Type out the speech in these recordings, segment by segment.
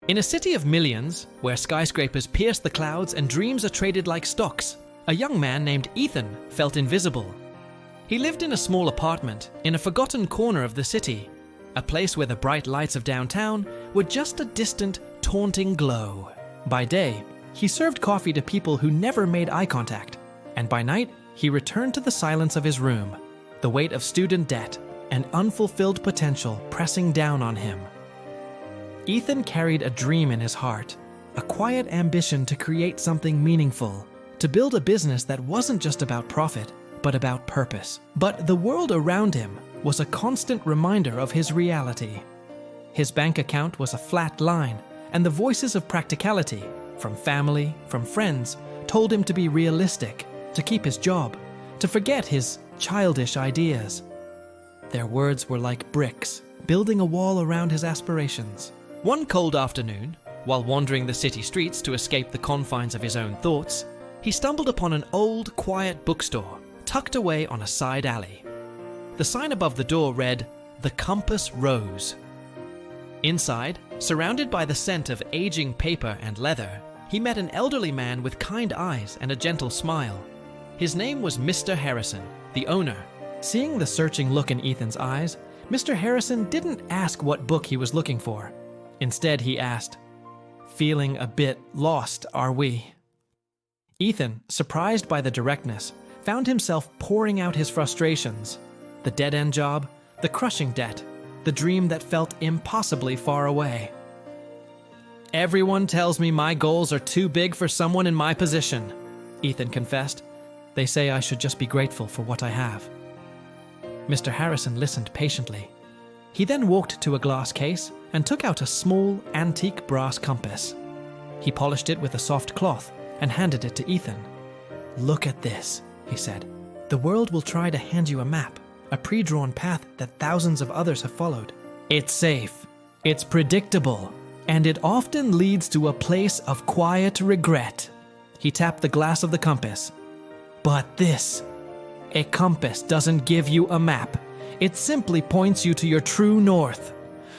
In a city of millions, where skyscrapers pierce the clouds and dreams are traded like stocks, a young man named Ethan felt invisible. He lived in a small apartment in a forgotten corner of the city, a place where the bright lights of downtown were just a distant, taunting glow. By day, he served coffee to people who never made eye contact, and by night, he returned to the silence of his room, the weight of student debt and unfulfilled potential pressing down on him. Ethan carried a dream in his heart, a quiet ambition to create something meaningful, to build a business that wasn't just about profit, but about purpose. But the world around him was a constant reminder of his reality. His bank account was a flat line, and the voices of practicality, from family, from friends, told him to be realistic, to keep his job, to forget his childish ideas. Their words were like bricks, building a wall around his aspirations. One cold afternoon, while wandering the city streets to escape the confines of his own thoughts, he stumbled upon an old, quiet bookstore tucked away on a side alley. The sign above the door read, "The Compass Rose." Inside, surrounded by the scent of aging paper and leather, he met an elderly man with kind eyes and a gentle smile. His name was Mr. Harrison, the owner. Seeing the searching look in Ethan's eyes, Mr. Harrison didn't ask what book he was looking for. Instead, he asked, "Feeling a bit lost, are we?" Ethan, surprised by the directness, found himself pouring out his frustrations. The dead-end job, the crushing debt, the dream that felt impossibly far away. "Everyone tells me my goals are too big for someone in my position," Ethan confessed. "They say I should just be grateful for what I have." Mr. Harrison listened patiently. He then walked to a glass case and took out a small, antique brass compass. He polished it with a soft cloth and handed it to Ethan. "Look at this," he said. "The world will try to hand you a map, a pre-drawn path that thousands of others have followed. It's safe, it's predictable, and it often leads to a place of quiet regret." He tapped the glass of the compass. "But this, a compass doesn't give you a map. It simply points you to your true north,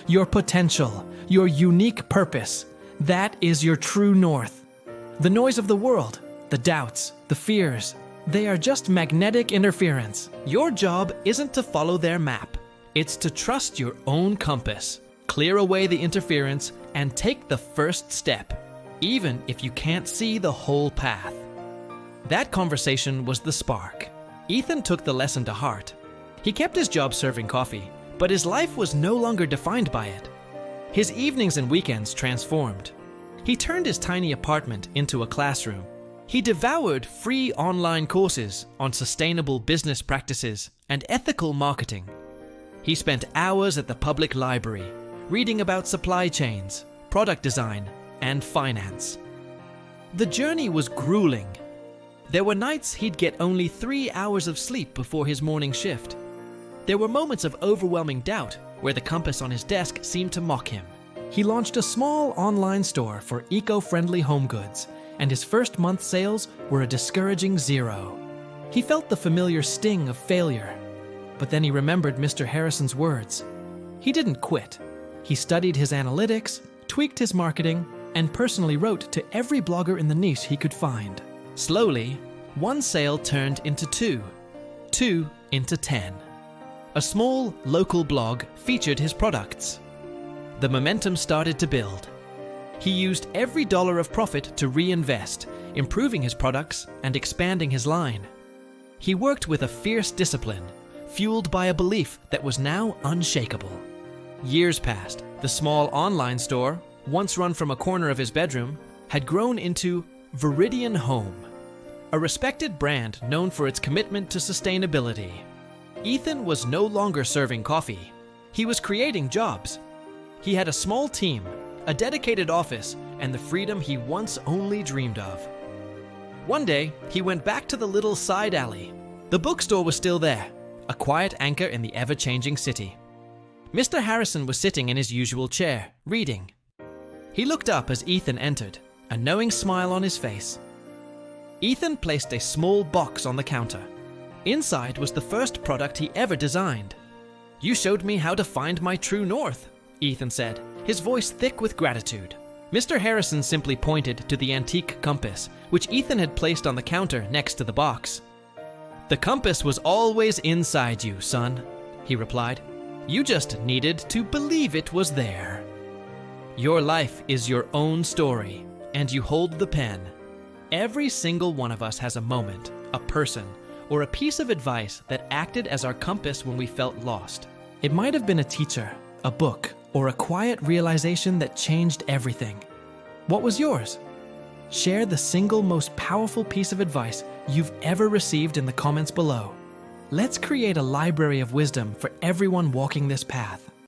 your potential, your unique purpose. That is your true north. The noise of the world, the doubts, the fears, they are just magnetic interference. Your job isn't to follow their map. It's to trust your own compass, clear away the interference, and take the first step, even if you can't see the whole path." That conversation was the spark. Ethan took the lesson to heart. He kept his job serving coffee, but his life was no longer defined by it. His evenings and weekends transformed. He turned his tiny apartment into a classroom. He devoured free online courses on sustainable business practices and ethical marketing. He spent hours at the public library, reading about supply chains, product design, and finance. The journey was grueling. There were nights he'd get only 3 hours of sleep before his morning shift. There were moments of overwhelming doubt where the compass on his desk seemed to mock him. He launched a small online store for eco-friendly home goods, and his first month's sales were a discouraging 0. He felt the familiar sting of failure, but then he remembered Mr. Harrison's words. He didn't quit. He studied his analytics, tweaked his marketing, and personally wrote to every blogger in the niche he could find. Slowly, one sale turned into 2, 2 into 10. A small, local blog featured his products. The momentum started to build. He used every dollar of profit to reinvest, improving his products and expanding his line. He worked with a fierce discipline, fueled by a belief that was now unshakable. Years passed. The small online store, once run from a corner of his bedroom, had grown into Viridian Home, a respected brand known for its commitment to sustainability. Ethan was no longer serving coffee. He was creating jobs. He had a small team, a dedicated office, and the freedom he once only dreamed of. One day, he went back to the little side alley. The bookstore was still there, a quiet anchor in the ever-changing city. Mr. Harrison was sitting in his usual chair, reading. He looked up as Ethan entered, a knowing smile on his face. Ethan placed a small box on the counter. Inside was the first product he ever designed. "You showed me how to find my true north," Ethan said, his voice thick with gratitude. Mr. Harrison simply pointed to the antique compass, which Ethan had placed on the counter next to the box. "The compass was always inside you, son," he replied. "You just needed to believe it was there. Your life is your own story, and you hold the pen. Every single one of us has a moment, a person, or a piece of advice that acted as our compass when we felt lost. It might have been a teacher, a book, or a quiet realization that changed everything. What was yours? Share the single most powerful piece of advice you've ever received in the comments below. Let's create a library of wisdom for everyone walking this path.